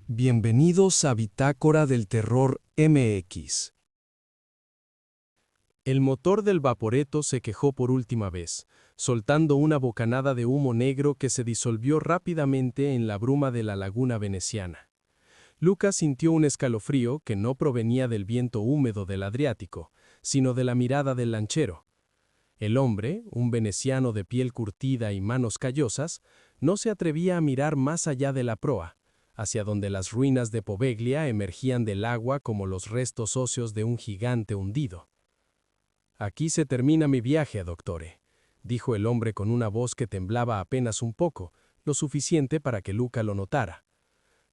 Bienvenidos a Bitácora del Terror MX. El motor del vaporetto se quejó por última vez, soltando una bocanada de humo negro que se disolvió rápidamente en la bruma de la laguna veneciana. Lucas sintió un escalofrío que no provenía del viento húmedo del Adriático, sino de la mirada del lanchero. El hombre, un veneciano de piel curtida y manos callosas, no se atrevía a mirar más allá de la proa, hacia donde las ruinas de Poveglia emergían del agua como los restos óseos de un gigante hundido. «Aquí se termina mi viaje, doctore», dijo el hombre con una voz que temblaba apenas un poco, lo suficiente para que Luca lo notara.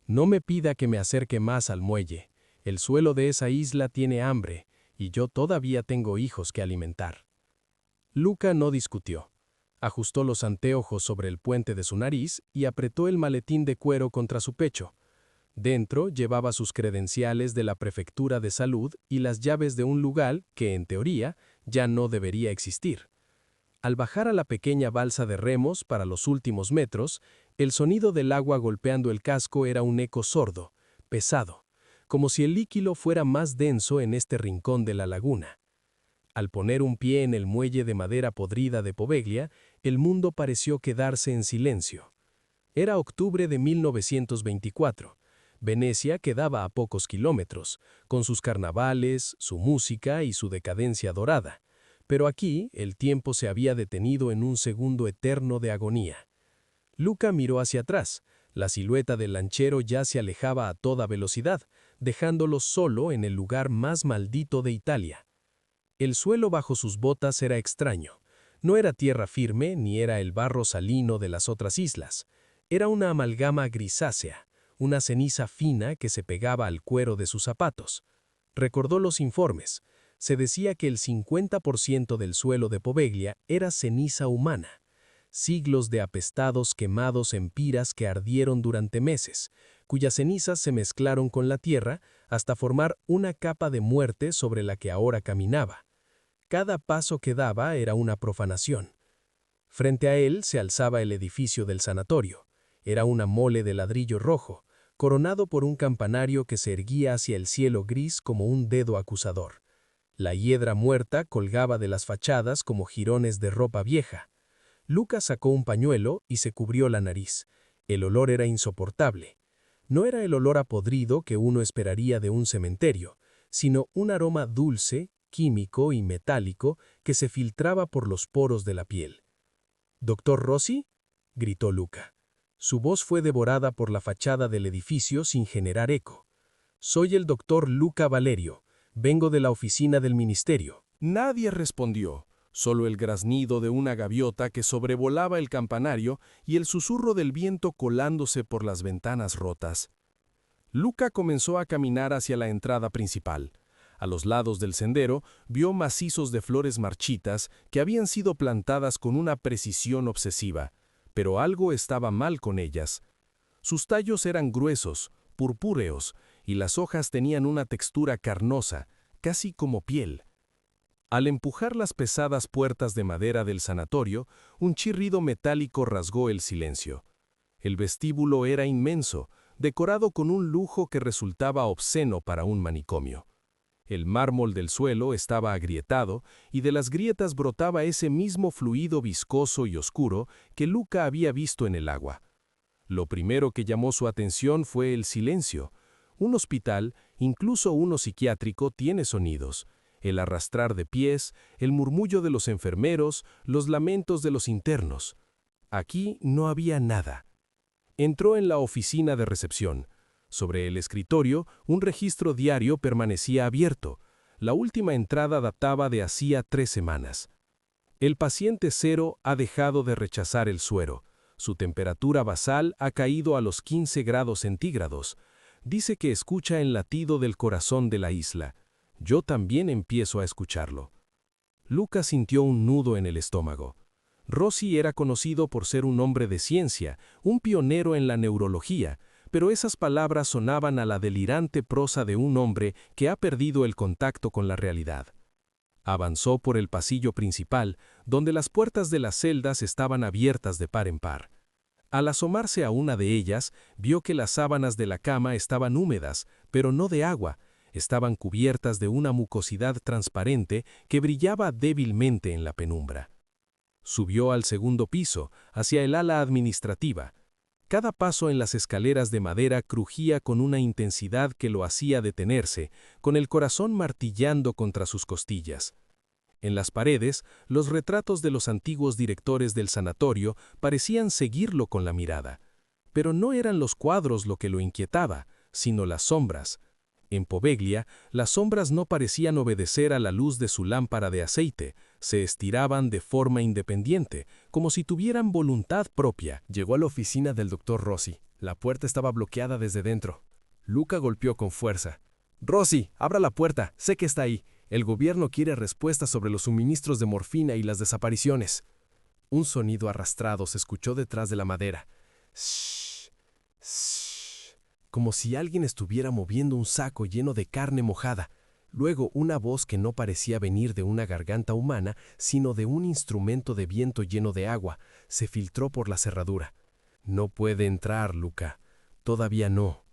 «No me pida que me acerque más al muelle. El suelo de esa isla tiene hambre, y yo todavía tengo hijos que alimentar». Luca no discutió. Ajustó los anteojos sobre el puente de su nariz y apretó el maletín de cuero contra su pecho. Dentro llevaba sus credenciales de la prefectura de salud y las llaves de un lugar que, en teoría, ya no debería existir. Al bajar a la pequeña balsa de remos para los últimos metros, el sonido del agua golpeando el casco era un eco sordo, pesado, como si el líquido fuera más denso en este rincón de la laguna. Al poner un pie en el muelle de madera podrida de Poveglia, el mundo pareció quedarse en silencio. Era octubre de 1924. Venecia quedaba a pocos kilómetros, con sus carnavales, su música y su decadencia dorada. Pero aquí el tiempo se había detenido en un segundo eterno de agonía. Luca miró hacia atrás. La silueta del lanchero ya se alejaba a toda velocidad, dejándolo solo en el lugar más maldito de Italia. El suelo bajo sus botas era extraño. No era tierra firme ni era el barro salino de las otras islas. Era una amalgama grisácea, una ceniza fina que se pegaba al cuero de sus zapatos. Recordó los informes. Se decía que el 50% del suelo de Poveglia era ceniza humana. Siglos de apestados quemados en piras que ardieron durante meses, cuyas cenizas se mezclaron con la tierra hasta formar una capa de muerte sobre la que ahora caminaba. Cada paso que daba era una profanación. Frente a él se alzaba el edificio del sanatorio. Era una mole de ladrillo rojo, coronado por un campanario que se erguía hacia el cielo gris como un dedo acusador. La hiedra muerta colgaba de las fachadas como jirones de ropa vieja. Lucas sacó un pañuelo y se cubrió la nariz. El olor era insoportable. No era el olor a podrido que uno esperaría de un cementerio, sino un aroma dulce, químico y metálico que se filtraba por los poros de la piel. «¿Doctor Rossi?», gritó Luca. Su voz fue devorada por la fachada del edificio sin generar eco. «Soy el doctor Luca Valerio. Vengo de la oficina del ministerio». Nadie respondió, solo el graznido de una gaviota que sobrevolaba el campanario y el susurro del viento colándose por las ventanas rotas. Luca comenzó a caminar hacia la entrada principal. A los lados del sendero vio macizos de flores marchitas que habían sido plantadas con una precisión obsesiva, pero algo estaba mal con ellas. Sus tallos eran gruesos, purpúreos, y las hojas tenían una textura carnosa, casi como piel. Al empujar las pesadas puertas de madera del sanatorio, un chirrido metálico rasgó el silencio. El vestíbulo era inmenso, decorado con un lujo que resultaba obsceno para un manicomio. El mármol del suelo estaba agrietado y de las grietas brotaba ese mismo fluido viscoso y oscuro que Luca había visto en el agua. Lo primero que llamó su atención fue el silencio. Un hospital, incluso uno psiquiátrico, tiene sonidos. El arrastrar de pies, el murmullo de los enfermeros, los lamentos de los internos. Aquí no había nada. Entró en la oficina de recepción. Sobre el escritorio, un registro diario permanecía abierto. La última entrada databa de hacía 3 semanas. El paciente 0 ha dejado de rechazar el suero. Su temperatura basal ha caído a los 15 grados centígrados. Dice que escucha el latido del corazón de la isla. Yo también empiezo a escucharlo. Luca sintió un nudo en el estómago. Rossi era conocido por ser un hombre de ciencia, un pionero en la neurología, pero esas palabras sonaban a la delirante prosa de un hombre que ha perdido el contacto con la realidad. Avanzó por el pasillo principal, donde las puertas de las celdas estaban abiertas de par en par. Al asomarse a una de ellas, vio que las sábanas de la cama estaban húmedas, pero no de agua. Estaban cubiertas de una mucosidad transparente que brillaba débilmente en la penumbra. Subió al segundo piso, hacia el ala administrativa. Cada paso en las escaleras de madera crujía con una intensidad que lo hacía detenerse, con el corazón martillando contra sus costillas. En las paredes, los retratos de los antiguos directores del sanatorio parecían seguirlo con la mirada. Pero no eran los cuadros lo que lo inquietaba, sino las sombras. En Poveglia, las sombras no parecían obedecer a la luz de su lámpara de aceite, se estiraban de forma independiente, como si tuvieran voluntad propia. Llegó a la oficina del doctor Rossi. La puerta estaba bloqueada desde dentro. Luca golpeó con fuerza. «Rossi, abra la puerta, sé que está ahí. El gobierno quiere respuestas sobre los suministros de morfina y las desapariciones». Un sonido arrastrado se escuchó detrás de la madera. «Shh, shh», como si alguien estuviera moviendo un saco lleno de carne mojada. Luego una voz que no parecía venir de una garganta humana, sino de un instrumento de viento lleno de agua, se filtró por la cerradura. «No puede entrar, Luca. Todavía no.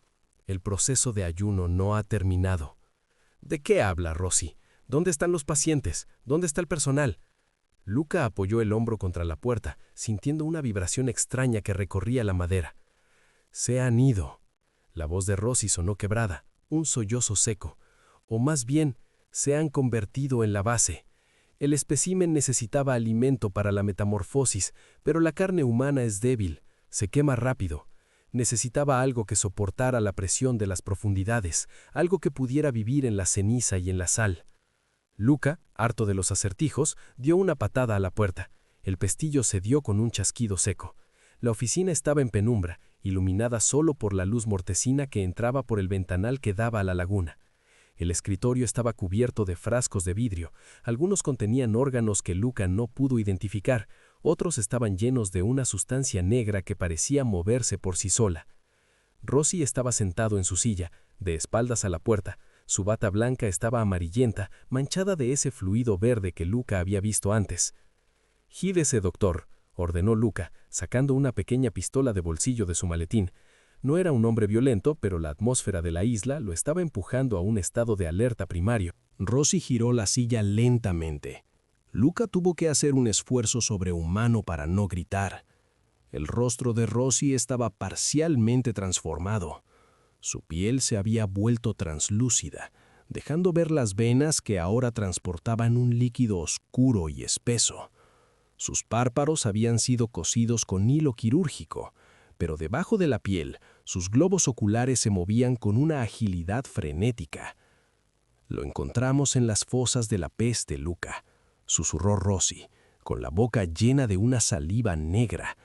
El proceso de ayuno no ha terminado». «¿De qué habla, Rossi? ¿Dónde están los pacientes? ¿Dónde está el personal?» Luca apoyó el hombro contra la puerta, sintiendo una vibración extraña que recorría la madera. «Se han ido». La voz de Rossi sonó quebrada, un sollozo seco. O más bien, se han convertido en la base. El espécimen necesitaba alimento para la metamorfosis, pero la carne humana es débil, se quema rápido. Necesitaba algo que soportara la presión de las profundidades, algo que pudiera vivir en la ceniza y en la sal. Luca, harto de los acertijos, dio una patada a la puerta. El pestillo cedió con un chasquido seco. La oficina estaba en penumbra, iluminada solo por la luz mortecina que entraba por el ventanal que daba a la laguna. El escritorio estaba cubierto de frascos de vidrio. Algunos contenían órganos que Luca no pudo identificar, otros estaban llenos de una sustancia negra que parecía moverse por sí sola. Rossi estaba sentado en su silla, de espaldas a la puerta. Su bata blanca estaba amarillenta, manchada de ese fluido verde que Luca había visto antes. «Gírese, doctor», ordenó Luca, sacando una pequeña pistola de bolsillo de su maletín. No era un hombre violento, pero la atmósfera de la isla lo estaba empujando a un estado de alerta primario. Rossi giró la silla lentamente. Luca tuvo que hacer un esfuerzo sobrehumano para no gritar. El rostro de Rossi estaba parcialmente transformado. Su piel se había vuelto translúcida, dejando ver las venas que ahora transportaban un líquido oscuro y espeso. Sus párpados habían sido cosidos con hilo quirúrgico, pero debajo de la piel, sus globos oculares se movían con una agilidad frenética. «Lo encontramos en las fosas de la peste, Luca», susurró Rossi, con la boca llena de una saliva negra.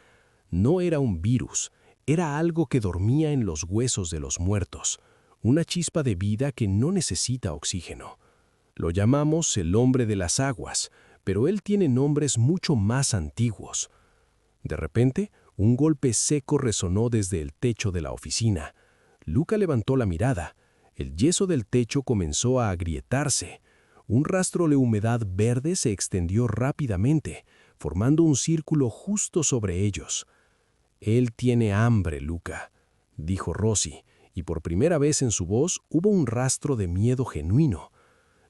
No era un virus, era algo que dormía en los huesos de los muertos, una chispa de vida que no necesita oxígeno. Lo llamamos el hombre de las aguas, pero él tiene nombres mucho más antiguos. De repente, un golpe seco resonó desde el techo de la oficina. Luca levantó la mirada. El yeso del techo comenzó a agrietarse. Un rastro de humedad verde se extendió rápidamente, formando un círculo justo sobre ellos. «Él tiene hambre, Luca», dijo Rossi, y por primera vez en su voz hubo un rastro de miedo genuino.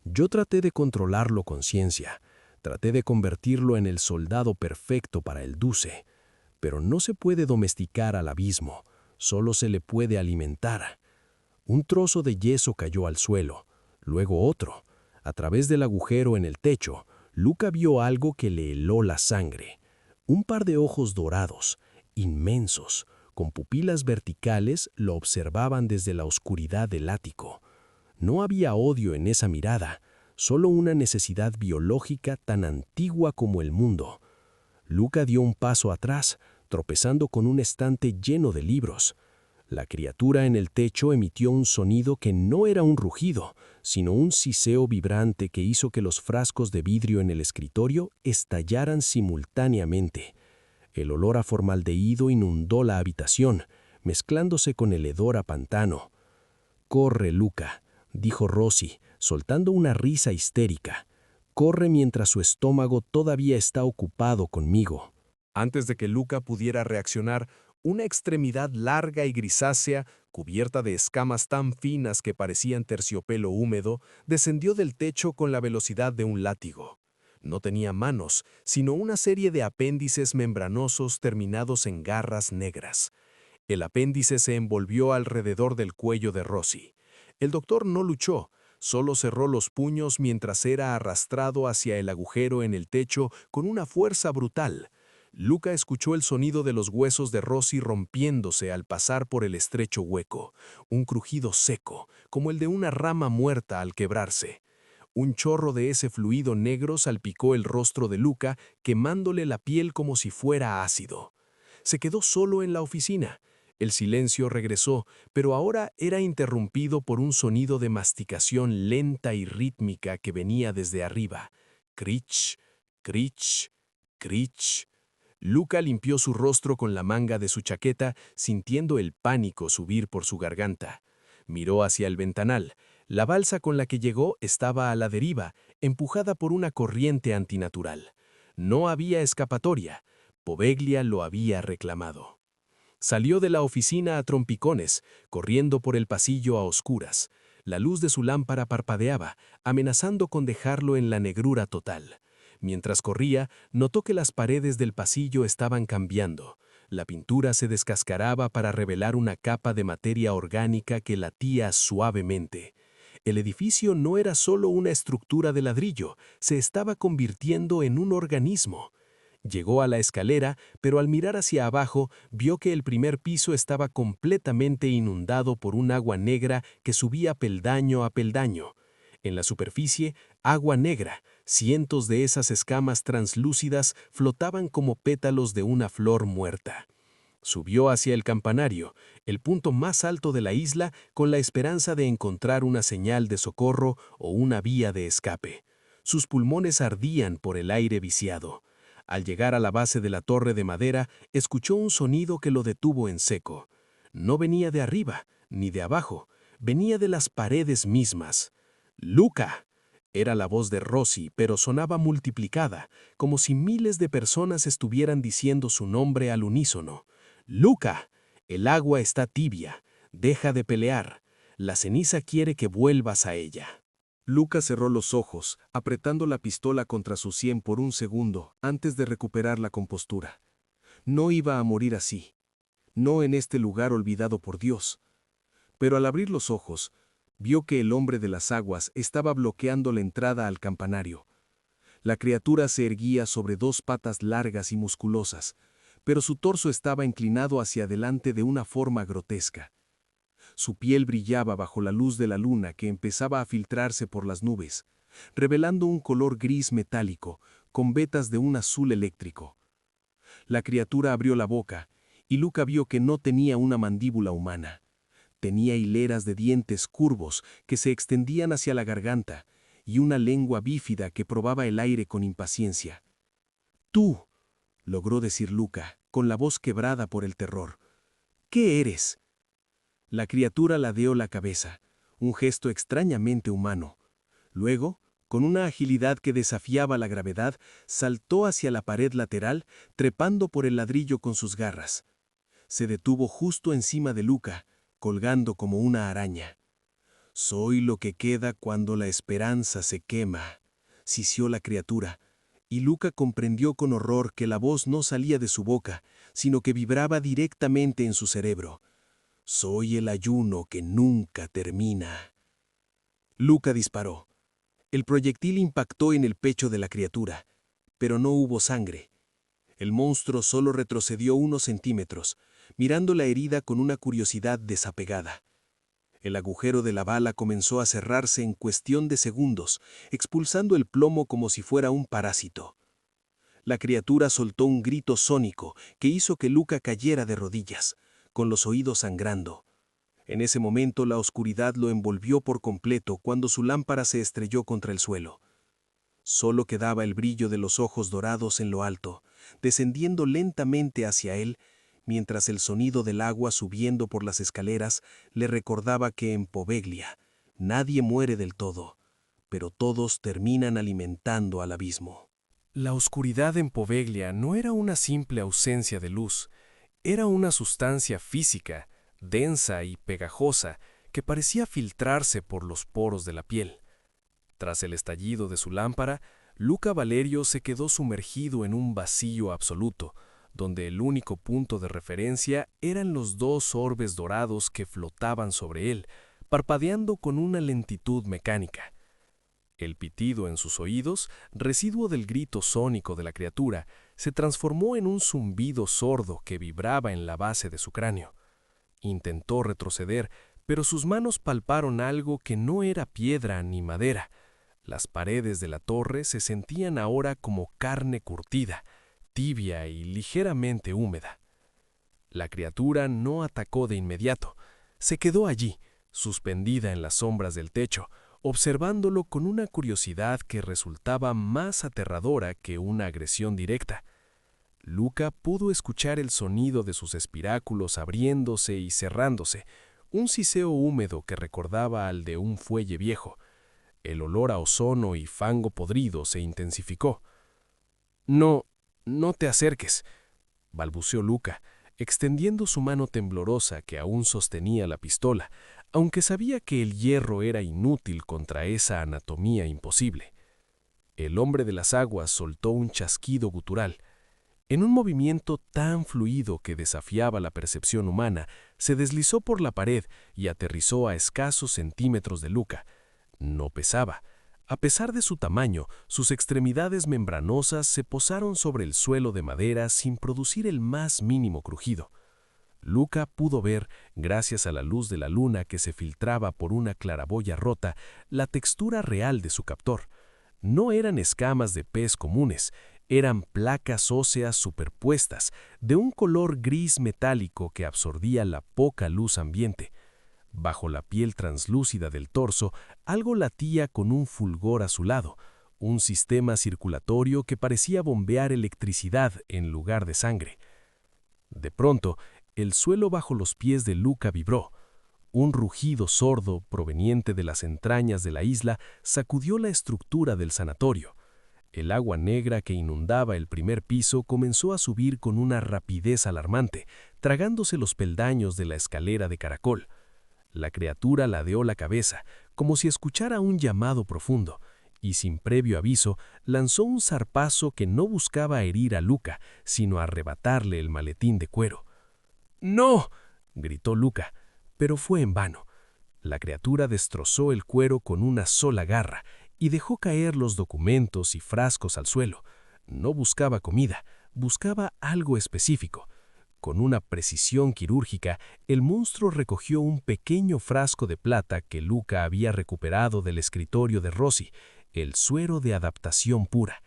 «Yo traté de controlarlo con ciencia, traté de convertirlo en el soldado perfecto para el Duce, pero no se puede domesticar al abismo, solo se le puede alimentar». Un trozo de yeso cayó al suelo, luego otro. A través del agujero en el techo, Luca vio algo que le heló la sangre. Un par de ojos dorados, inmensos, con pupilas verticales, lo observaban desde la oscuridad del ático. No había odio en esa mirada, solo una necesidad biológica tan antigua como el mundo. Luca dio un paso atrás, tropezando con un estante lleno de libros. La criatura en el techo emitió un sonido que no era un rugido, sino un siseo vibrante que hizo que los frascos de vidrio en el escritorio estallaran simultáneamente. El olor a formaldehído inundó la habitación, mezclándose con el hedor a pantano. «Corre, Luca», dijo Rossi, soltando una risa histérica. «Corre mientras su estómago todavía está ocupado conmigo». Antes de que Luca pudiera reaccionar, Una extremidad larga y grisácea, cubierta de escamas tan finas que parecían terciopelo húmedo, descendió del techo con la velocidad de un látigo. No tenía manos, sino una serie de apéndices membranosos terminados en garras negras. El apéndice se envolvió alrededor del cuello de Rossi. El doctor no luchó, solo cerró los puños mientras era arrastrado hacia el agujero en el techo con una fuerza brutal. Luca escuchó el sonido de los huesos de Rossi rompiéndose al pasar por el estrecho hueco, un crujido seco, como el de una rama muerta al quebrarse. Un chorro de ese fluido negro salpicó el rostro de Luca, quemándole la piel como si fuera ácido. Se quedó solo en la oficina. El silencio regresó, pero ahora era interrumpido por un sonido de masticación lenta y rítmica que venía desde arriba. Crich, crich, crich. Luca limpió su rostro con la manga de su chaqueta, sintiendo el pánico subir por su garganta. Miró hacia el ventanal. La balsa con la que llegó estaba a la deriva, empujada por una corriente antinatural. No había escapatoria. Poveglia lo había reclamado. Salió de la oficina a trompicones, corriendo por el pasillo a oscuras. La luz de su lámpara parpadeaba, amenazando con dejarlo en la negrura total. Mientras corría, notó que las paredes del pasillo estaban cambiando. La pintura se descascaraba para revelar una capa de materia orgánica que latía suavemente. El edificio no era solo una estructura de ladrillo, se estaba convirtiendo en un organismo. Llegó a la escalera, pero al mirar hacia abajo, vio que el primer piso estaba completamente inundado por un agua negra que subía peldaño a peldaño. En la superficie, agua negra, cientos de esas escamas translúcidas flotaban como pétalos de una flor muerta. Subió hacia el campanario, el punto más alto de la isla, con la esperanza de encontrar una señal de socorro o una vía de escape. Sus pulmones ardían por el aire viciado. Al llegar a la base de la torre de madera, escuchó un sonido que lo detuvo en seco. No venía de arriba, ni de abajo, venía de las paredes mismas. ¡Luca! Era la voz de Rossi, pero sonaba multiplicada, como si miles de personas estuvieran diciendo su nombre al unísono. ¡Luca! El agua está tibia. Deja de pelear. La ceniza quiere que vuelvas a ella. Luca cerró los ojos, apretando la pistola contra su sien por un segundo antes de recuperar la compostura. No iba a morir así. No en este lugar olvidado por Dios. Pero al abrir los ojos, vio que el hombre de las aguas estaba bloqueando la entrada al campanario. La criatura se erguía sobre dos patas largas y musculosas, pero su torso estaba inclinado hacia adelante de una forma grotesca. Su piel brillaba bajo la luz de la luna que empezaba a filtrarse por las nubes, revelando un color gris metálico, con vetas de un azul eléctrico. La criatura abrió la boca, y Luca vio que no tenía una mandíbula humana. Tenía hileras de dientes curvos que se extendían hacia la garganta, y una lengua bífida que probaba el aire con impaciencia. «Tú», logró decir Luca, con la voz quebrada por el terror. «¿Qué eres?» La criatura ladeó la cabeza, un gesto extrañamente humano. Luego, con una agilidad que desafiaba la gravedad, saltó hacia la pared lateral, trepando por el ladrillo con sus garras. Se detuvo justo encima de Luca, colgando como una araña. «Soy lo que queda cuando la esperanza se quema», sisió la criatura, y Luca comprendió con horror que la voz no salía de su boca, sino que vibraba directamente en su cerebro. «Soy el ayuno que nunca termina». Luca disparó. El proyectil impactó en el pecho de la criatura, pero no hubo sangre. El monstruo solo retrocedió unos centímetros, mirando la herida con una curiosidad desapegada. El agujero de la bala comenzó a cerrarse en cuestión de segundos, expulsando el plomo como si fuera un parásito. La criatura soltó un grito sónico que hizo que Luca cayera de rodillas, con los oídos sangrando. En ese momento la oscuridad lo envolvió por completo cuando su lámpara se estrelló contra el suelo. Solo quedaba el brillo de los ojos dorados en lo alto, descendiendo lentamente hacia él, mientras el sonido del agua subiendo por las escaleras le recordaba que en Poveglia nadie muere del todo, pero todos terminan alimentando al abismo. La oscuridad en Poveglia no era una simple ausencia de luz, Era una sustancia física, densa y pegajosa, que parecía filtrarse por los poros de la piel. Tras el estallido de su lámpara, Luca Valerio se quedó sumergido en un vacío absoluto, donde el único punto de referencia eran los dos orbes dorados que flotaban sobre él, parpadeando con una lentitud mecánica. El pitido en sus oídos, residuo del grito sónico de la criatura, se transformó en un zumbido sordo que vibraba en la base de su cráneo. Intentó retroceder, pero sus manos palparon algo que no era piedra ni madera. Las paredes de la torre se sentían ahora como carne curtida, tibia y ligeramente húmeda. La criatura no atacó de inmediato. Se quedó allí, suspendida en las sombras del techo, observándolo con una curiosidad que resultaba más aterradora que una agresión directa. Luca pudo escuchar el sonido de sus espiráculos abriéndose y cerrándose, un siseo húmedo que recordaba al de un fuelle viejo. El olor a ozono y fango podrido se intensificó. «No te acerques», balbuceó Luca, extendiendo su mano temblorosa que aún sostenía la pistola, aunque sabía que el hierro era inútil contra esa anatomía imposible. El hombre de las aguas soltó un chasquido gutural. En un movimiento tan fluido que desafiaba la percepción humana, se deslizó por la pared y aterrizó a escasos centímetros de Luca. No pesaba. A pesar de su tamaño, sus extremidades membranosas se posaron sobre el suelo de madera sin producir el más mínimo crujido. Luca pudo ver, gracias a la luz de la luna que se filtraba por una claraboya rota, la textura real de su captor. No eran escamas de pez comunes, eran placas óseas superpuestas, de un color gris metálico que absorbía la poca luz ambiente. Bajo la piel translúcida del torso, algo latía con un fulgor azulado, un sistema circulatorio que parecía bombear electricidad en lugar de sangre. De pronto, el suelo bajo los pies de Luca vibró. Un rugido sordo, proveniente de las entrañas de la isla, sacudió la estructura del sanatorio. El agua negra que inundaba el primer piso comenzó a subir con una rapidez alarmante, tragándose los peldaños de la escalera de caracol. La criatura ladeó la cabeza, como si escuchara un llamado profundo, y sin previo aviso lanzó un zarpazo que no buscaba herir a Luca, sino arrebatarle el maletín de cuero. «¡No!», gritó Luca, pero fue en vano. La criatura destrozó el cuero con una sola garra y dejó caer los documentos y frascos al suelo. No buscaba comida, buscaba algo específico. Con una precisión quirúrgica, el monstruo recogió un pequeño frasco de plata que Luca había recuperado del escritorio de Rossi, el suero de adaptación pura.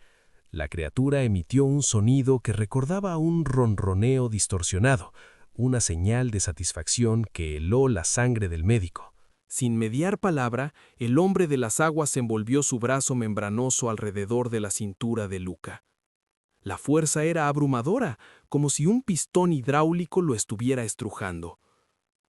La criatura emitió un sonido que recordaba a un ronroneo distorsionado, una señal de satisfacción que heló la sangre del médico. Sin mediar palabra, el hombre de las aguas envolvió su brazo membranoso alrededor de la cintura de Luca. La fuerza era abrumadora, como si un pistón hidráulico lo estuviera estrujando.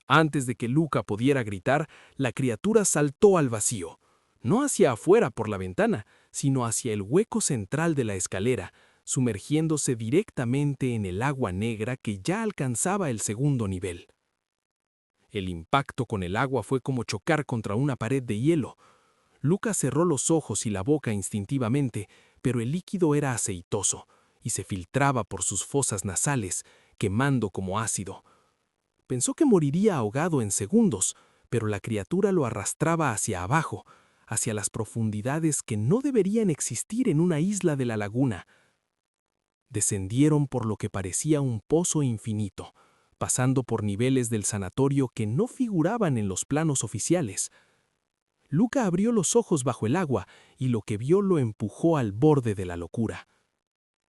Antes de que Luca pudiera gritar, la criatura saltó al vacío, no hacia afuera por la ventana, sino hacia el hueco central de la escalera, sumergiéndose directamente en el agua negra que ya alcanzaba el segundo nivel. El impacto con el agua fue como chocar contra una pared de hielo. Luca cerró los ojos y la boca instintivamente, pero el líquido era aceitoso y se filtraba por sus fosas nasales, quemando como ácido. Pensó que moriría ahogado en segundos, pero la criatura lo arrastraba hacia abajo, hacia las profundidades que no deberían existir en una isla de la laguna. Descendieron por lo que parecía un pozo infinito, pasando por niveles del sanatorio que no figuraban en los planos oficiales. Luca abrió los ojos bajo el agua y lo que vio lo empujó al borde de la locura.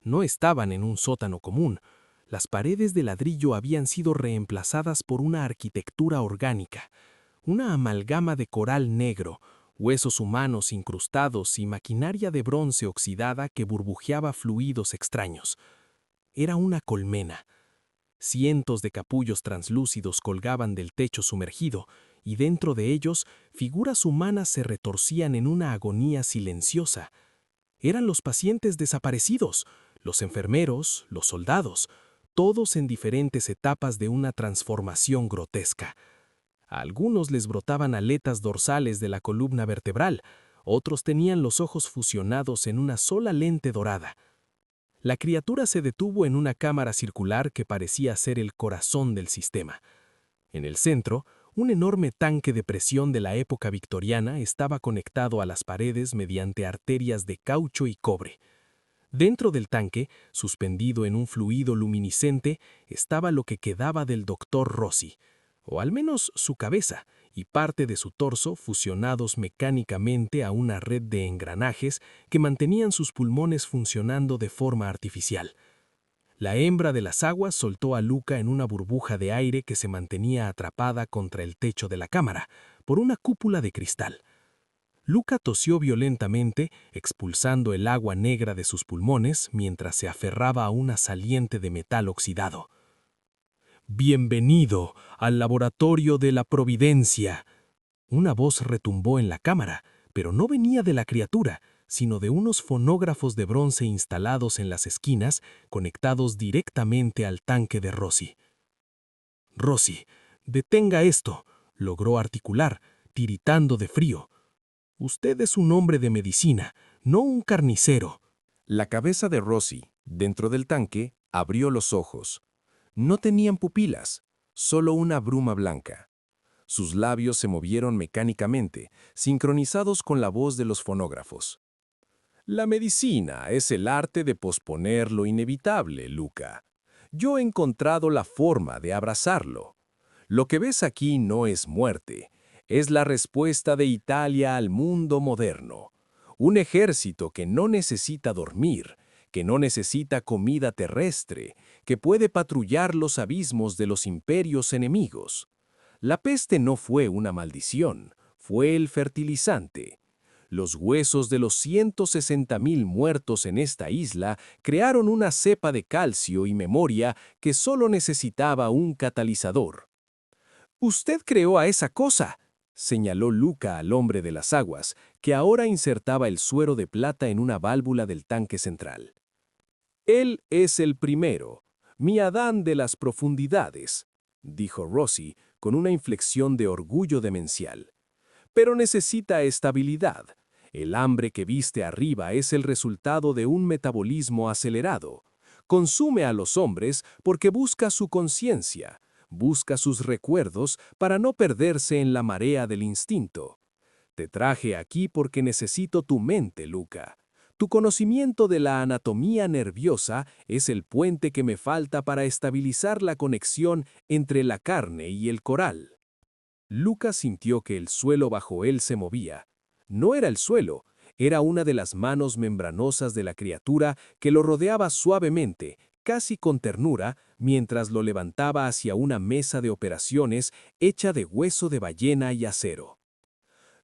No estaban en un sótano común. Las paredes de ladrillo habían sido reemplazadas por una arquitectura orgánica, una amalgama de coral negro, huesos humanos incrustados y maquinaria de bronce oxidada que burbujeaba fluidos extraños. Era una colmena. Cientos de capullos translúcidos colgaban del techo sumergido, y dentro de ellos figuras humanas se retorcían en una agonía silenciosa. Eran los pacientes desaparecidos, los enfermeros, los soldados. todos en diferentes etapas de una transformación grotesca. A algunos les brotaban aletas dorsales de la columna vertebral, otros tenían los ojos fusionados en una sola lente dorada. La criatura se detuvo en una cámara circular que parecía ser el corazón del sistema. En el centro, un enorme tanque de presión de la época victoriana estaba conectado a las paredes mediante arterias de caucho y cobre. Dentro del tanque, suspendido en un fluido luminiscente, estaba lo que quedaba del Dr. Rossi, o al menos su cabeza, y parte de su torso fusionados mecánicamente a una red de engranajes que mantenían sus pulmones funcionando de forma artificial. La hembra de las aguas soltó a Luca en una burbuja de aire que se mantenía atrapada contra el techo de la cámara, por una cúpula de cristal. Luca tosió violentamente, expulsando el agua negra de sus pulmones mientras se aferraba a una saliente de metal oxidado. «Bienvenido al laboratorio de la Providencia». Una voz retumbó en la cámara, pero no venía de la criatura, sino de unos fonógrafos de bronce instalados en las esquinas, conectados directamente al tanque de Rossi. «Rossi, detenga esto», logró articular, tiritando de frío. «Usted es un hombre de medicina, no un carnicero». La cabeza de Rossi, dentro del tanque, abrió los ojos. No tenían pupilas, solo una bruma blanca. Sus labios se movieron mecánicamente, sincronizados con la voz de los fonógrafos. La medicina es el arte de posponer lo inevitable, Luca. Yo he encontrado la forma de abrazarlo. Lo que ves aquí no es muerte, es la respuesta de Italia al mundo moderno. Un ejército que no necesita dormir, que no necesita comida terrestre, que puede patrullar los abismos de los imperios enemigos. La peste no fue una maldición, fue el fertilizante. Los huesos de los 160.000 muertos en esta isla crearon una cepa de calcio y memoria que solo necesitaba un catalizador. «Usted creó a esa cosa», señaló Luca al hombre de las aguas, que ahora insertaba el suero de plata en una válvula del tanque central. «Él es el primero, mi Adán de las profundidades», dijo Rossi con una inflexión de orgullo demencial. «Pero necesita estabilidad. El hambre que viste arriba es el resultado de un metabolismo acelerado. Consume a los hombres porque busca su conciencia, busca sus recuerdos para no perderse en la marea del instinto. Te traje aquí porque necesito tu mente, Luca. Tu conocimiento de la anatomía nerviosa es el puente que me falta para estabilizar la conexión entre la carne y el coral». Luca sintió que el suelo bajo él se movía. No era el suelo, era una de las manos membranosas de la criatura que lo rodeaba suavemente, casi con ternura, mientras lo levantaba hacia una mesa de operaciones hecha de hueso de ballena y acero.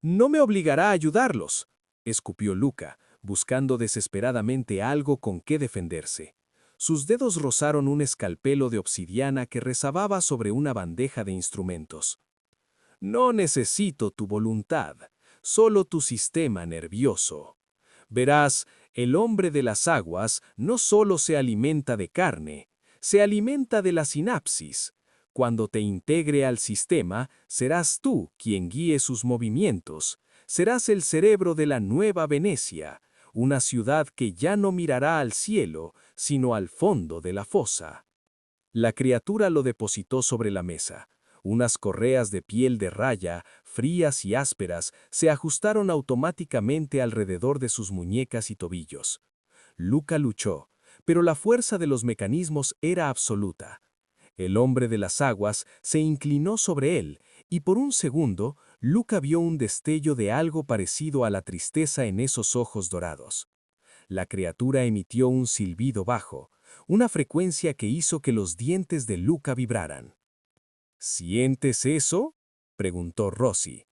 «No me obligará a ayudarlos», escupió Luca, buscando desesperadamente algo con qué defenderse. Sus dedos rozaron un escalpelo de obsidiana que rezababa sobre una bandeja de instrumentos. «No necesito tu voluntad, solo tu sistema nervioso. Verás, el hombre de las aguas no solo se alimenta de carne, se alimenta de la sinapsis. Cuando te integre al sistema, serás tú quien guíe sus movimientos. Serás el cerebro de la nueva Venecia, una ciudad que ya no mirará al cielo, sino al fondo de la fosa». La criatura lo depositó sobre la mesa. Unas correas de piel de raya, frías y ásperas, se ajustaron automáticamente alrededor de sus muñecas y tobillos. Luca luchó, pero la fuerza de los mecanismos era absoluta. El hombre de las aguas se inclinó sobre él, y por un segundo, Luca vio un destello de algo parecido a la tristeza en esos ojos dorados. La criatura emitió un silbido bajo, una frecuencia que hizo que los dientes de Luca vibraran. «¿Sientes eso?», preguntó Rossi.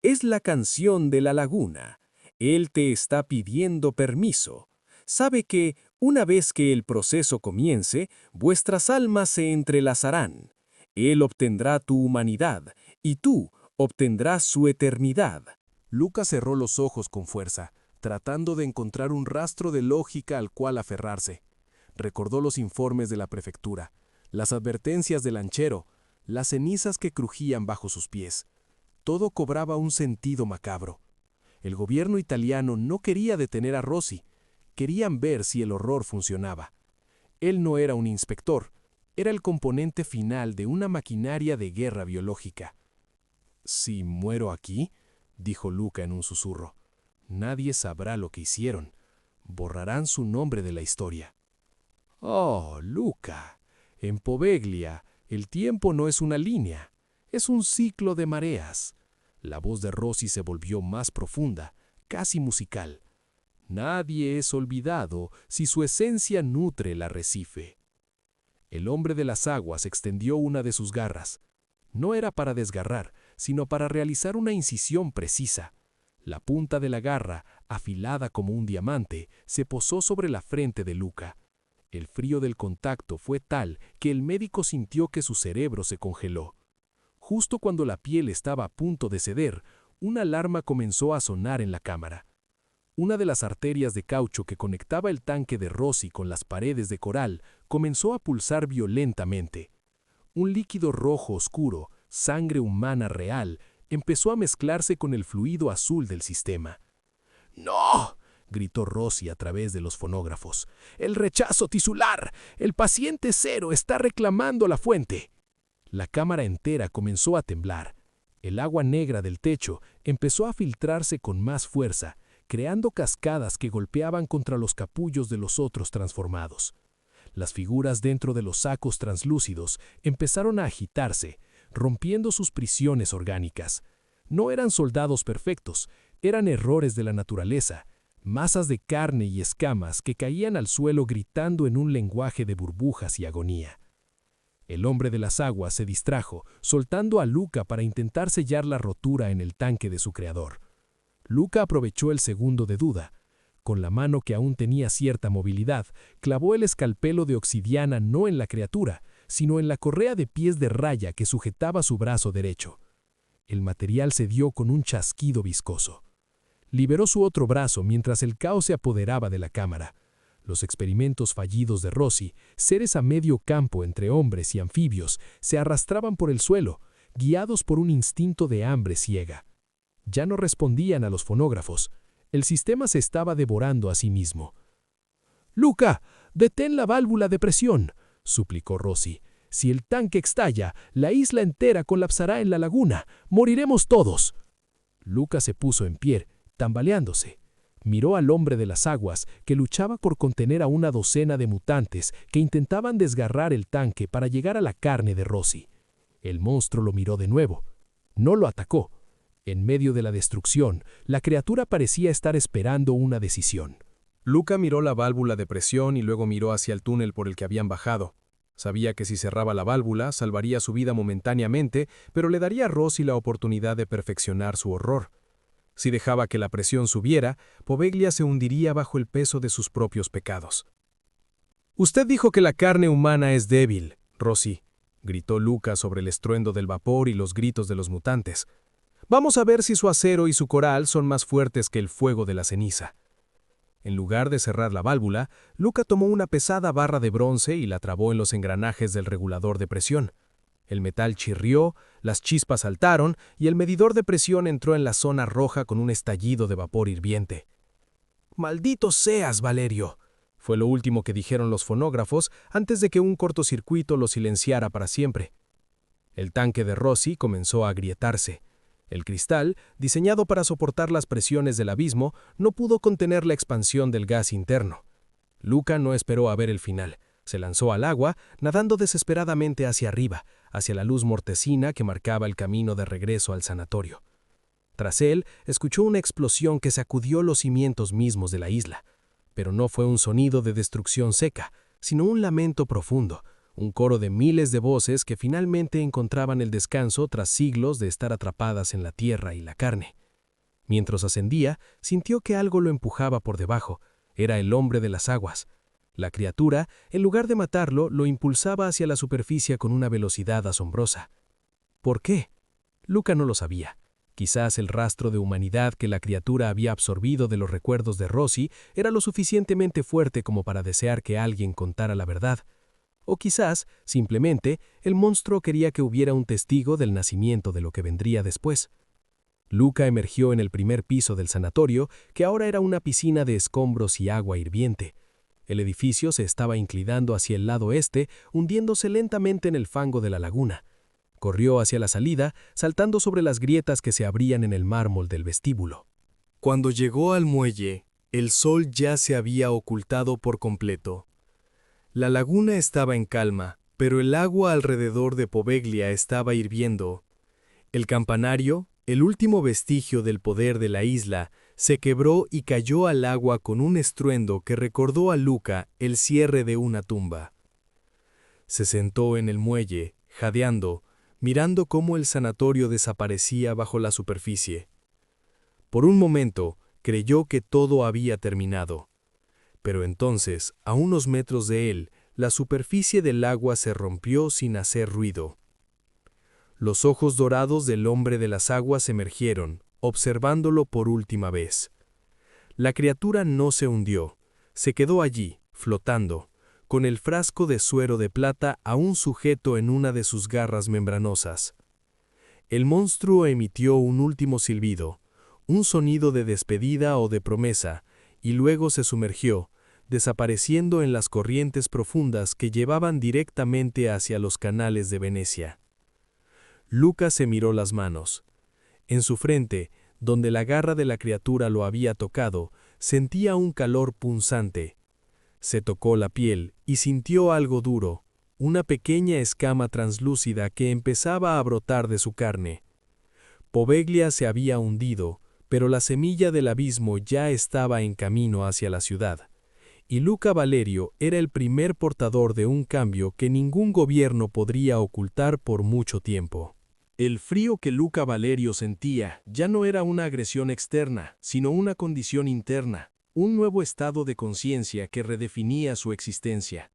«Es la canción de la laguna. Él te está pidiendo permiso. Sabe que, una vez que el proceso comience, vuestras almas se entrelazarán. Él obtendrá tu humanidad, y tú obtendrás su eternidad». Luca cerró los ojos con fuerza, tratando de encontrar un rastro de lógica al cual aferrarse. Recordó los informes de la prefectura. las advertencias del lanchero, las cenizas que crujían bajo sus pies. Todo cobraba un sentido macabro. El gobierno italiano no quería detener a Rossi. Querían ver si el horror funcionaba. Él no era un inspector, era el componente final de una maquinaria de guerra biológica. «Si muero aquí», dijo Luca en un susurro, «nadie sabrá lo que hicieron. Borrarán su nombre de la historia». «Oh, Luca, en Poveglia, el tiempo no es una línea, es un ciclo de mareas». La voz de Rossi se volvió más profunda, casi musical. «Nadie es olvidado si su esencia nutre el arrecife». El hombre de las aguas extendió una de sus garras. No era para desgarrar, sino para realizar una incisión precisa. La punta de la garra, afilada como un diamante, se posó sobre la frente de Luca. El frío del contacto fue tal que el médico sintió que su cerebro se congeló. Justo cuando la piel estaba a punto de ceder, una alarma comenzó a sonar en la cámara. Una de las arterias de caucho que conectaba el tanque de Rossi con las paredes de coral comenzó a pulsar violentamente. Un líquido rojo oscuro, sangre humana real, empezó a mezclarse con el fluido azul del sistema. «¡No!», gritó Rossi a través de los fonógrafos. «¡El rechazo tisular! ¡El paciente cero está reclamando la fuente!». La cámara entera comenzó a temblar. El agua negra del techo empezó a filtrarse con más fuerza, creando cascadas que golpeaban contra los capullos de los otros transformados. Las figuras dentro de los sacos translúcidos empezaron a agitarse, rompiendo sus prisiones orgánicas. No eran soldados perfectos, eran errores de la naturaleza, masas de carne y escamas que caían al suelo gritando en un lenguaje de burbujas y agonía. El hombre de las aguas se distrajo, soltando a Luca para intentar sellar la rotura en el tanque de su creador. Luca aprovechó el segundo de duda. Con la mano que aún tenía cierta movilidad, clavó el escalpelo de obsidiana no en la criatura, sino en la correa de pies de raya que sujetaba su brazo derecho. El material cedió con un chasquido viscoso. Liberó su otro brazo mientras el caos se apoderaba de la cámara. Los experimentos fallidos de Rossi, seres a medio campo entre hombres y anfibios, se arrastraban por el suelo, guiados por un instinto de hambre ciega. Ya no respondían a los fonógrafos. El sistema se estaba devorando a sí mismo. «Luca, detén la válvula de presión», suplicó Rossi. «Si el tanque estalla, la isla entera colapsará en la laguna. Moriremos todos». Luca se puso en pie, tambaleándose. Miró al hombre de las aguas, que luchaba por contener a una docena de mutantes que intentaban desgarrar el tanque para llegar a la carne de Rossi. El monstruo lo miró de nuevo. No lo atacó. En medio de la destrucción, la criatura parecía estar esperando una decisión. Luca miró la válvula de presión y luego miró hacia el túnel por el que habían bajado. Sabía que si cerraba la válvula, salvaría su vida momentáneamente, pero le daría a Rossi la oportunidad de perfeccionar su horror. Si dejaba que la presión subiera, Poveglia se hundiría bajo el peso de sus propios pecados. «Usted dijo que la carne humana es débil, Rossi», gritó Luca sobre el estruendo del vapor y los gritos de los mutantes. «Vamos a ver si su acero y su coral son más fuertes que el fuego de la ceniza». En lugar de cerrar la válvula, Luca tomó una pesada barra de bronce y la trabó en los engranajes del regulador de presión. El metal chirrió, las chispas saltaron y el medidor de presión entró en la zona roja con un estallido de vapor hirviente. «¡Maldito seas, Valerio!», fue lo último que dijeron los fonógrafos antes de que un cortocircuito lo silenciara para siempre. El tanque de Rossi comenzó a agrietarse. El cristal, diseñado para soportar las presiones del abismo, no pudo contener la expansión del gas interno. Luca no esperó a ver el final. Se lanzó al agua, nadando desesperadamente hacia arriba, hacia la luz mortecina que marcaba el camino de regreso al sanatorio. Tras él, escuchó una explosión que sacudió los cimientos mismos de la isla. Pero no fue un sonido de destrucción seca, sino un lamento profundo, un coro de miles de voces que finalmente encontraban el descanso tras siglos de estar atrapadas en la tierra y la carne. Mientras ascendía, sintió que algo lo empujaba por debajo. Era el hombre de las aguas. La criatura, en lugar de matarlo, lo impulsaba hacia la superficie con una velocidad asombrosa. ¿Por qué? Luca no lo sabía. Quizás el rastro de humanidad que la criatura había absorbido de los recuerdos de Rossi era lo suficientemente fuerte como para desear que alguien contara la verdad. O quizás, simplemente, el monstruo quería que hubiera un testigo del nacimiento de lo que vendría después. Luca emergió en el primer piso del sanatorio, que ahora era una piscina de escombros y agua hirviente. El edificio se estaba inclinando hacia el lado este, hundiéndose lentamente en el fango de la laguna. Corrió hacia la salida, saltando sobre las grietas que se abrían en el mármol del vestíbulo. Cuando llegó al muelle, el sol ya se había ocultado por completo. La laguna estaba en calma, pero el agua alrededor de Poveglia estaba hirviendo. El campanario, el último vestigio del poder de la isla, se quebró y cayó al agua con un estruendo que recordó a Luca el cierre de una tumba. Se sentó en el muelle, jadeando, mirando cómo el sanatorio desaparecía bajo la superficie. Por un momento, creyó que todo había terminado. Pero entonces, a unos metros de él, la superficie del agua se rompió sin hacer ruido. Los ojos dorados del hombre de las aguas emergieron, observándolo por última vez. La criatura no se hundió, se quedó allí, flotando, con el frasco de suero de plata aún sujeto en una de sus garras membranosas. El monstruo emitió un último silbido, un sonido de despedida o de promesa, y luego se sumergió, desapareciendo en las corrientes profundas que llevaban directamente hacia los canales de Venecia. Luca se miró las manos. En su frente, donde la garra de la criatura lo había tocado, sentía un calor punzante. Se tocó la piel y sintió algo duro, una pequeña escama translúcida que empezaba a brotar de su carne. Poveglia se había hundido, pero la semilla del abismo ya estaba en camino hacia la ciudad. Y Luca Valerio era el primer portador de un cambio que ningún gobierno podría ocultar por mucho tiempo. El frío que Luca Valerio sentía ya no era una agresión externa, sino una condición interna, un nuevo estado de conciencia que redefinía su existencia.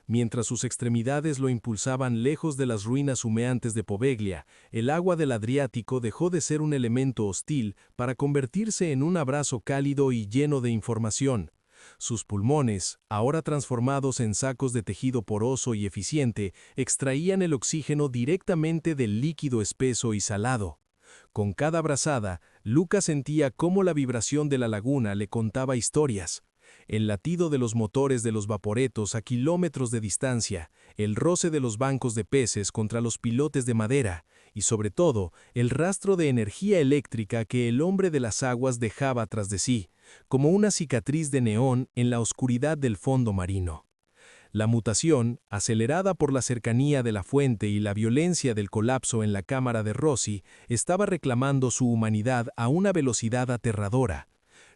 Mientras sus extremidades lo impulsaban lejos de las ruinas humeantes de Poveglia, el agua del Adriático dejó de ser un elemento hostil para convertirse en un abrazo cálido y lleno de información. Sus pulmones, ahora transformados en sacos de tejido poroso y eficiente, extraían el oxígeno directamente del líquido espeso y salado. Con cada brazada, Luca sentía cómo la vibración de la laguna le contaba historias. El latido de los motores de los vaporetos a kilómetros de distancia, el roce de los bancos de peces contra los pilotes de madera, y sobre todo, el rastro de energía eléctrica que el hombre de las aguas dejaba tras de sí, como una cicatriz de neón en la oscuridad del fondo marino. La mutación, acelerada por la cercanía de la fuente y la violencia del colapso en la cámara de Rossi, estaba reclamando su humanidad a una velocidad aterradora.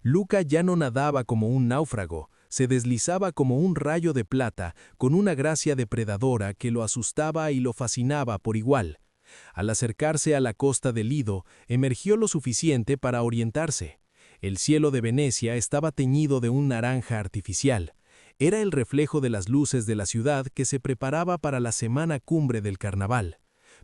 Luca ya no nadaba como un náufrago, se deslizaba como un rayo de plata, con una gracia depredadora que lo asustaba y lo fascinaba por igual. Al acercarse a la costa del Lido, emergió lo suficiente para orientarse. El cielo de Venecia estaba teñido de un naranja artificial. Era el reflejo de las luces de la ciudad que se preparaba para la semana cumbre del carnaval.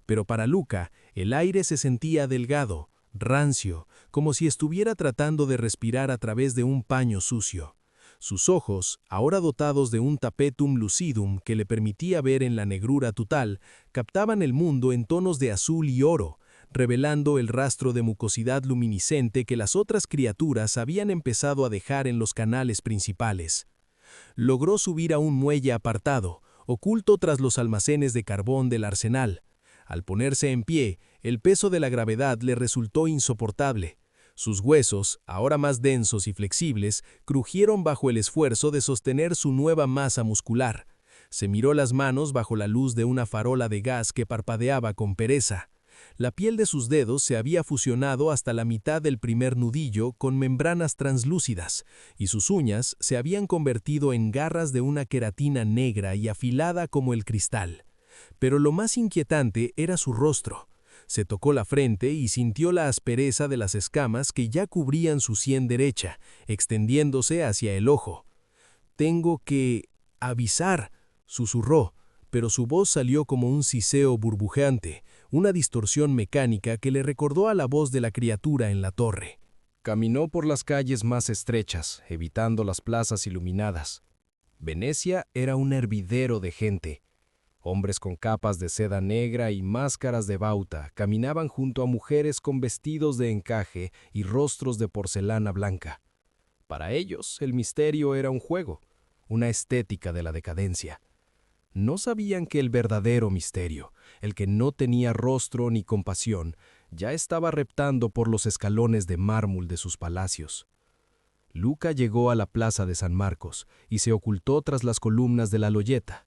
Pero para Luca, el aire se sentía delgado, rancio, como si estuviera tratando de respirar a través de un paño sucio. Sus ojos, ahora dotados de un tapetum lucidum que le permitía ver en la negrura total, captaban el mundo en tonos de azul y oro, revelando el rastro de mucosidad luminiscente que las otras criaturas habían empezado a dejar en los canales principales. Logró subir a un muelle apartado, oculto tras los almacenes de carbón del arsenal. Al ponerse en pie, el peso de la gravedad le resultó insoportable. Sus huesos, ahora más densos y flexibles, crujieron bajo el esfuerzo de sostener su nueva masa muscular. Se miró las manos bajo la luz de una farola de gas que parpadeaba con pereza. La piel de sus dedos se había fusionado hasta la mitad del primer nudillo con membranas translúcidas, y sus uñas se habían convertido en garras de una queratina negra y afilada como el cristal. Pero lo más inquietante era su rostro. Se tocó la frente y sintió la aspereza de las escamas que ya cubrían su sien derecha, extendiéndose hacia el ojo. «Tengo que avisar», susurró, pero su voz salió como un siseo burbujeante, una distorsión mecánica que le recordó a la voz de la criatura en la torre. Caminó por las calles más estrechas, evitando las plazas iluminadas. Venecia era un hervidero de gente. Hombres con capas de seda negra y máscaras de bauta caminaban junto a mujeres con vestidos de encaje y rostros de porcelana blanca. Para ellos, el misterio era un juego, una estética de la decadencia. No sabían que el verdadero misterio, el que no tenía rostro ni compasión, ya estaba reptando por los escalones de mármol de sus palacios. Luca llegó a la plaza de San Marcos y se ocultó tras las columnas de la Loyeta.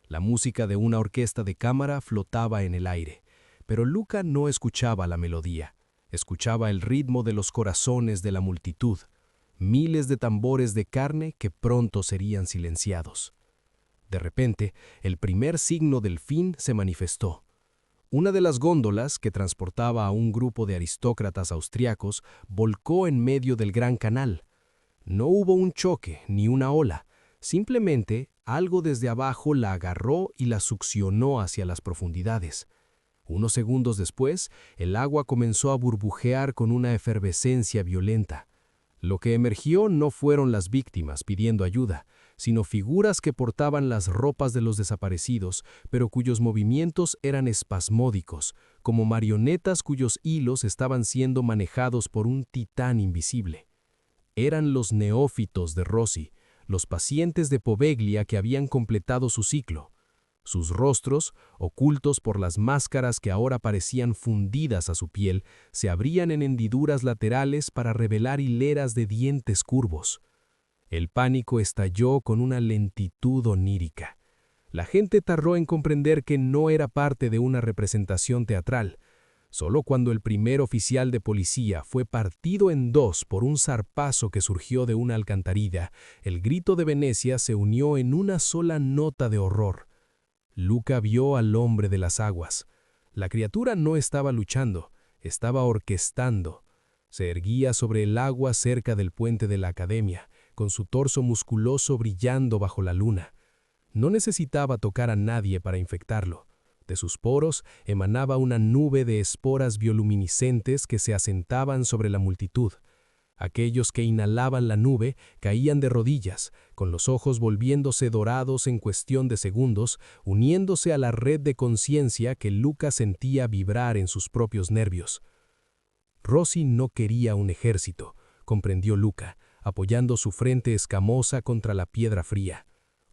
La música de una orquesta de cámara flotaba en el aire, pero Luca no escuchaba la melodía, escuchaba el ritmo de los corazones de la multitud, miles de tambores de carne que pronto serían silenciados. De repente, el primer signo del fin se manifestó. Una de las góndolas, que transportaba a un grupo de aristócratas austriacos, volcó en medio del gran canal. No hubo un choque ni una ola, simplemente algo desde abajo la agarró y la succionó hacia las profundidades. Unos segundos después, el agua comenzó a burbujear con una efervescencia violenta. Lo que emergió no fueron las víctimas pidiendo ayuda, sino figuras que portaban las ropas de los desaparecidos, pero cuyos movimientos eran espasmódicos, como marionetas cuyos hilos estaban siendo manejados por un titán invisible. Eran los neófitos de Rossi, los pacientes de Poveglia que habían completado su ciclo. Sus rostros, ocultos por las máscaras que ahora parecían fundidas a su piel, se abrían en hendiduras laterales para revelar hileras de dientes curvos. El pánico estalló con una lentitud onírica. La gente tardó en comprender que no era parte de una representación teatral. Solo cuando el primer oficial de policía fue partido en dos por un zarpazo que surgió de una alcantarilla, el grito de Venecia se unió en una sola nota de horror. Luca vio al hombre de las aguas. La criatura no estaba luchando, estaba orquestando. Se erguía sobre el agua cerca del puente de la academia, con su torso musculoso brillando bajo la luna. No necesitaba tocar a nadie para infectarlo. De sus poros emanaba una nube de esporas bioluminiscentes que se asentaban sobre la multitud. Aquellos que inhalaban la nube caían de rodillas, con los ojos volviéndose dorados en cuestión de segundos, uniéndose a la red de conciencia que Luca sentía vibrar en sus propios nervios. Rossi no quería un ejército, comprendió Luca, apoyando su frente escamosa contra la piedra fría.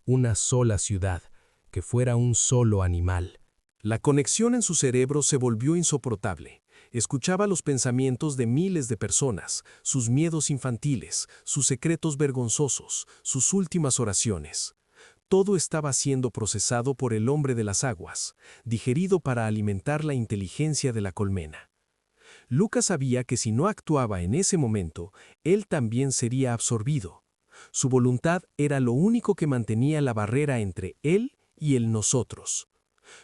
Una sola ciudad, que fuera un solo animal. La conexión en su cerebro se volvió insoportable. Escuchaba los pensamientos de miles de personas, sus miedos infantiles, sus secretos vergonzosos, sus últimas oraciones. Todo estaba siendo procesado por el hombre de las aguas, digerido para alimentar la inteligencia de la colmena. Luca sabía que si no actuaba en ese momento, él también sería absorbido. Su voluntad era lo único que mantenía la barrera entre él y el nosotros.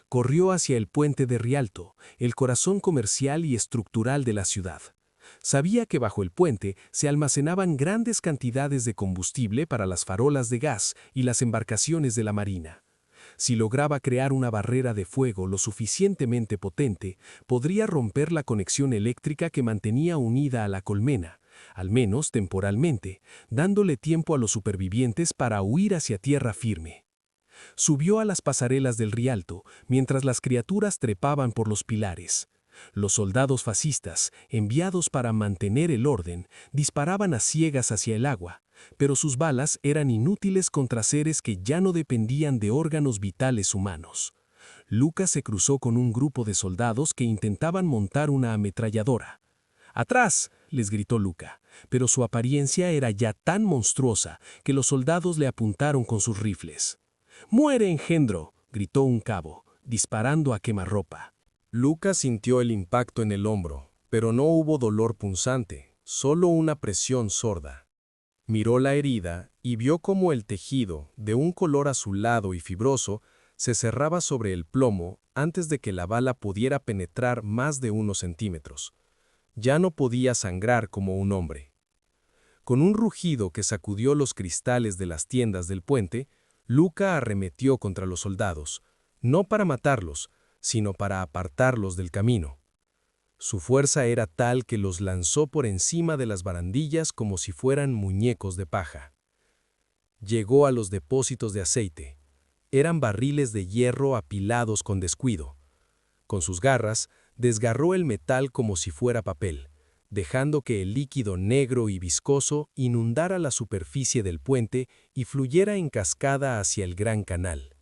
Corrió hacia el puente de Rialto, el corazón comercial y estructural de la ciudad. Sabía que bajo el puente se almacenaban grandes cantidades de combustible para las farolas de gas y las embarcaciones de la marina. Si lograba crear una barrera de fuego lo suficientemente potente, podría romper la conexión eléctrica que mantenía unida a la colmena, al menos temporalmente, dándole tiempo a los supervivientes para huir hacia tierra firme. Subió a las pasarelas del Rialto, mientras las criaturas trepaban por los pilares. Los soldados fascistas, enviados para mantener el orden, disparaban a ciegas hacia el agua, pero sus balas eran inútiles contra seres que ya no dependían de órganos vitales humanos. Luca se cruzó con un grupo de soldados que intentaban montar una ametralladora. ¡Atrás!, les gritó Luca, pero su apariencia era ya tan monstruosa que los soldados le apuntaron con sus rifles. ¡Muere, engendro!, gritó un cabo, disparando a quemarropa. Luca sintió el impacto en el hombro, pero no hubo dolor punzante, solo una presión sorda. Miró la herida y vio cómo el tejido, de un color azulado y fibroso, se cerraba sobre el plomo antes de que la bala pudiera penetrar más de unos centímetros. Ya no podía sangrar como un hombre. Con un rugido que sacudió los cristales de las tiendas del puente, Luca arremetió contra los soldados, no para matarlos, sino para apartarlos del camino. Su fuerza era tal que los lanzó por encima de las barandillas como si fueran muñecos de paja. Llegó a los depósitos de aceite. Eran barriles de hierro apilados con descuido. Con sus garras, desgarró el metal como si fuera papel, dejando que el líquido negro y viscoso inundara la superficie del puente y fluyera en cascada hacia el gran canal.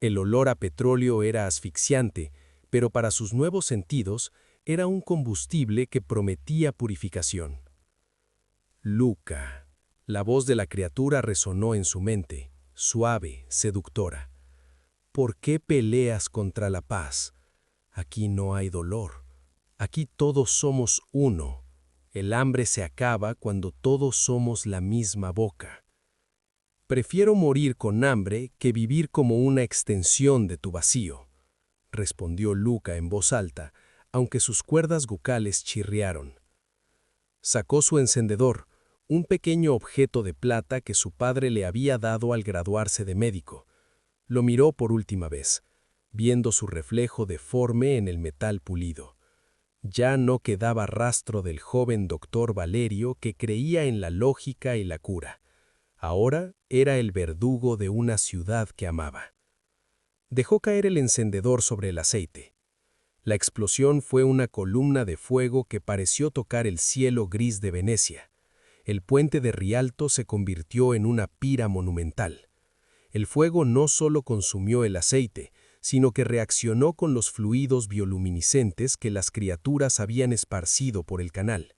El olor a petróleo era asfixiante, pero para sus nuevos sentidos era un combustible que prometía purificación. Luca. La voz de la criatura resonó en su mente, suave, seductora. ¿Por qué peleas contra la paz? Aquí no hay dolor. Aquí todos somos uno. El hambre se acaba cuando todos somos la misma boca. Prefiero morir con hambre que vivir como una extensión de tu vacío, respondió Luca en voz alta, aunque sus cuerdas bucales chirriaron. Sacó su encendedor, un pequeño objeto de plata que su padre le había dado al graduarse de médico. Lo miró por última vez, viendo su reflejo deforme en el metal pulido. Ya no quedaba rastro del joven doctor Valerio que creía en la lógica y la cura. Ahora era el verdugo de una ciudad que amaba. Dejó caer el encendedor sobre el aceite. La explosión fue una columna de fuego que pareció tocar el cielo gris de Venecia. El puente de Rialto se convirtió en una pira monumental. El fuego no solo consumió el aceite, sino que reaccionó con los fluidos bioluminiscentes que las criaturas habían esparcido por el canal.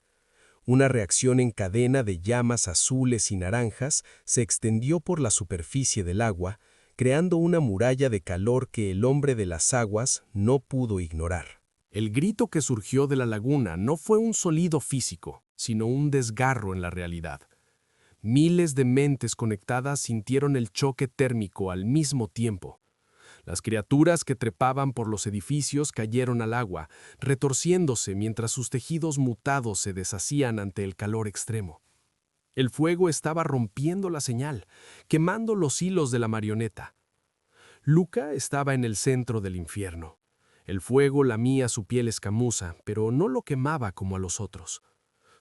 Una reacción en cadena de llamas azules y naranjas se extendió por la superficie del agua, creando una muralla de calor que el hombre de las aguas no pudo ignorar. El grito que surgió de la laguna no fue un sonido físico, sino un desgarro en la realidad. Miles de mentes conectadas sintieron el choque térmico al mismo tiempo. Las criaturas que trepaban por los edificios cayeron al agua, retorciéndose mientras sus tejidos mutados se deshacían ante el calor extremo. El fuego estaba rompiendo la señal, quemando los hilos de la marioneta. Luca estaba en el centro del infierno. El fuego lamía su piel escamosa, pero no lo quemaba como a los otros.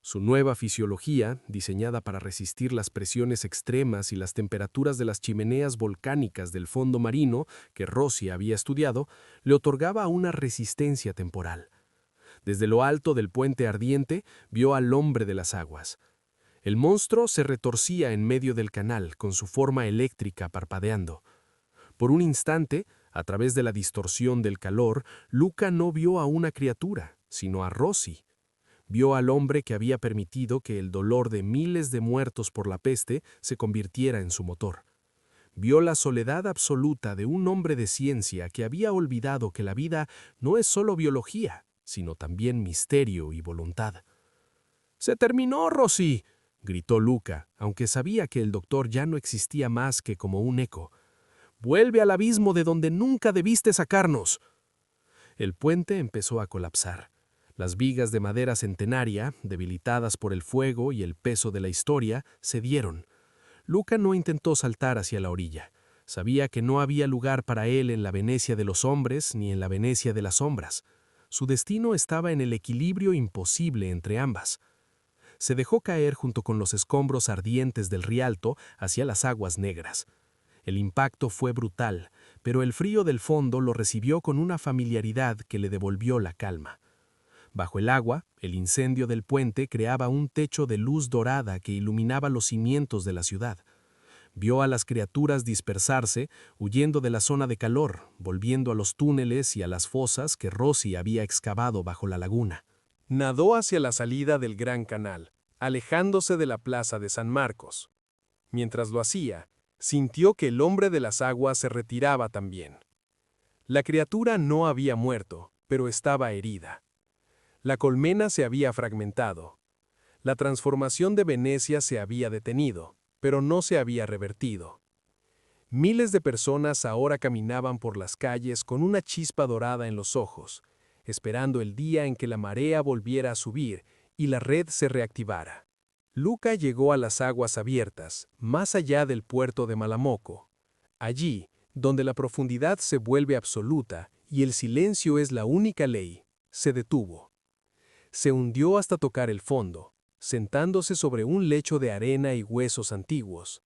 Su nueva fisiología, diseñada para resistir las presiones extremas y las temperaturas de las chimeneas volcánicas del fondo marino que Rossi había estudiado, le otorgaba una resistencia temporal. Desde lo alto del puente ardiente, vio al hombre de las aguas. El monstruo se retorcía en medio del canal, con su forma eléctrica parpadeando. Por un instante, a través de la distorsión del calor, Luca no vio a una criatura, sino a Rossi. Vio al hombre que había permitido que el dolor de miles de muertos por la peste se convirtiera en su motor. Vio la soledad absoluta de un hombre de ciencia que había olvidado que la vida no es solo biología, sino también misterio y voluntad. «¡Se terminó, Rossi!», gritó Luca, aunque sabía que el doctor ya no existía más que como un eco. «¡Vuelve al abismo de donde nunca debiste sacarnos!». El puente empezó a colapsar. Las vigas de madera centenaria, debilitadas por el fuego y el peso de la historia, cedieron. Luca no intentó saltar hacia la orilla. Sabía que no había lugar para él en la Venecia de los hombres ni en la Venecia de las sombras. Su destino estaba en el equilibrio imposible entre ambas. Se dejó caer junto con los escombros ardientes del Rialto hacia las aguas negras. El impacto fue brutal, pero el frío del fondo lo recibió con una familiaridad que le devolvió la calma. Bajo el agua, el incendio del puente creaba un techo de luz dorada que iluminaba los cimientos de la ciudad. Vio a las criaturas dispersarse, huyendo de la zona de calor, volviendo a los túneles y a las fosas que Rossi había excavado bajo la laguna. Nadó hacia la salida del Gran Canal, alejándose de la plaza de San Marcos. Mientras lo hacía, sintió que el hombre de las aguas se retiraba también. La criatura no había muerto, pero estaba herida. La colmena se había fragmentado. La transformación de Venecia se había detenido, pero no se había revertido. Miles de personas ahora caminaban por las calles con una chispa dorada en los ojos, esperando el día en que la marea volviera a subir y la red se reactivara. Luca llegó a las aguas abiertas, más allá del puerto de Malamocco. Allí, donde la profundidad se vuelve absoluta y el silencio es la única ley, se detuvo. Se hundió hasta tocar el fondo, sentándose sobre un lecho de arena y huesos antiguos.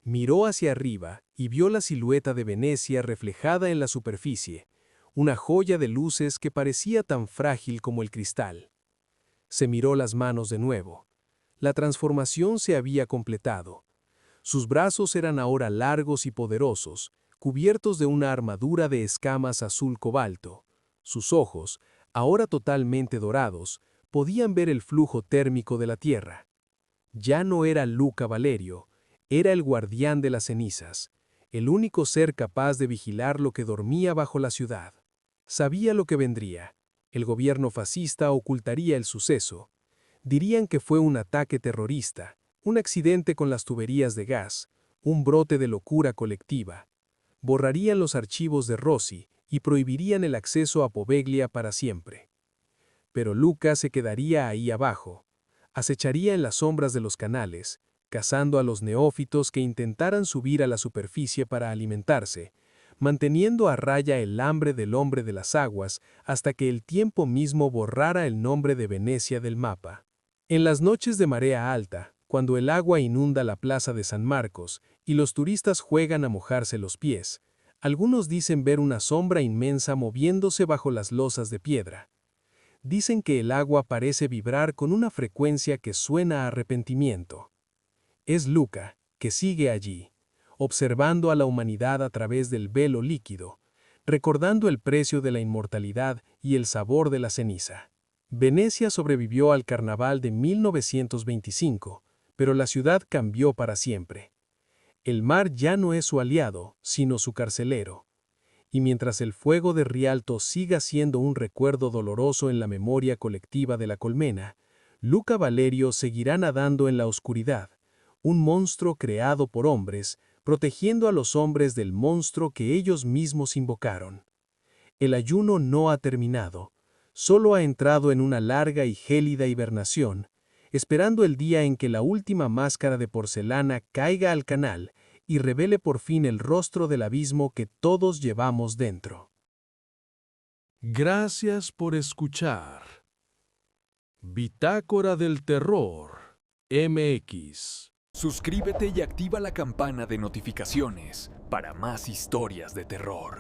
Miró hacia arriba y vio la silueta de Venecia reflejada en la superficie, una joya de luces que parecía tan frágil como el cristal. Se miró las manos de nuevo. La transformación se había completado. Sus brazos eran ahora largos y poderosos, cubiertos de una armadura de escamas azul cobalto. Sus ojos, ahora totalmente dorados, podían ver el flujo térmico de la tierra. Ya no era Luca Valerio, era el guardián de las cenizas, el único ser capaz de vigilar lo que dormía bajo la ciudad. Sabía lo que vendría. El gobierno fascista ocultaría el suceso. Dirían que fue un ataque terrorista, un accidente con las tuberías de gas, un brote de locura colectiva. Borrarían los archivos de Rossi y prohibirían el acceso a Poveglia para siempre. Pero Luca se quedaría ahí abajo. Acecharía en las sombras de los canales, cazando a los neófitos que intentaran subir a la superficie para alimentarse, manteniendo a raya el hambre del hombre de las aguas hasta que el tiempo mismo borrara el nombre de Venecia del mapa. En las noches de marea alta, cuando el agua inunda la plaza de San Marcos y los turistas juegan a mojarse los pies, algunos dicen ver una sombra inmensa moviéndose bajo las losas de piedra. Dicen que el agua parece vibrar con una frecuencia que suena a arrepentimiento. Es Luca, que sigue allí, observando a la humanidad a través del velo líquido, recordando el precio de la inmortalidad y el sabor de la ceniza. Venecia sobrevivió al carnaval de 1925, pero la ciudad cambió para siempre. El mar ya no es su aliado, sino su carcelero. Y mientras el fuego de Rialto siga siendo un recuerdo doloroso en la memoria colectiva de la colmena, Luca Valerio seguirá nadando en la oscuridad, un monstruo creado por hombres, protegiendo a los hombres del monstruo que ellos mismos invocaron. El ayuno no ha terminado, solo ha entrado en una larga y gélida hibernación, esperando el día en que la última máscara de porcelana caiga al canal y revele por fin el rostro del abismo que todos llevamos dentro. Gracias por escuchar. Bitácora del Terror, MX. Suscríbete y activa la campana de notificaciones para más historias de terror.